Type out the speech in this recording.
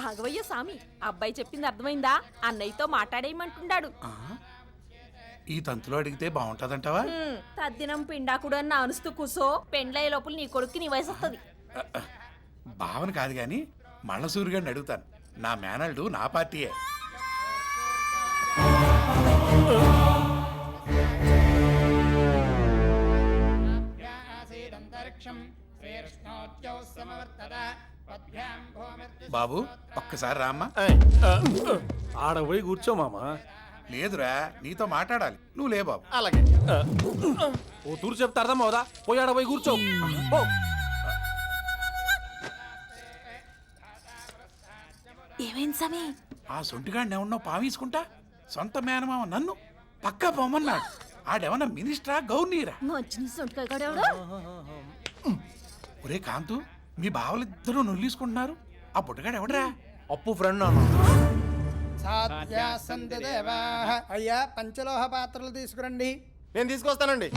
ఆగవయ్య సామి, అబ్బాయి చెప్పింది అర్థమైందా? అన్నయ్యతో మాట్లాడేయమంటున్నాడు. ఈ తంతులో అడిగితే బాగుంటదంటావా? తద్దినం పిండాకుడు అని అనుస్తూ కూసో, పెండ్లయ్యే లోపల నీ కొడుక్కి నీ వయసు వస్తుంది. భావన కాదు గాని మళ్ళా సూర్యుగాడిని అడుగుతాను. నా మేనల్డు నా పార్టీయే. బాబు ఒక్కసారి రామ్మా. ఆడపోయి కూర్చో మామ. లేదురా, నీతో మాట్లాడాలి. నువ్వు లే బాబు. అలాగే. ఓ తూరు చెప్తే అర్థం అవుదా? పోయి ఆడపోయి కూర్చో. ఏమైంది సామి? ఆ సొంటిగాడిని ఏమన్నా పావీసుకుంటా సొంత మేనమామ నన్ను పక్కా పొమ్మన్నాడు. ఆడేమన్నా మినిస్టరా గవర్నీరా? ఒరే కాంతు, మీ బావలిద్దరూ నొల్లీసుకుంటున్నారు. ఆ బుట్టగాడు ఎవడరా? అప్పు ఫ్రెండ్ అన్న. అయ్యా పంచలోహ పాత్రలు తీసుకురండి. నేను తీసుకొస్తానండి.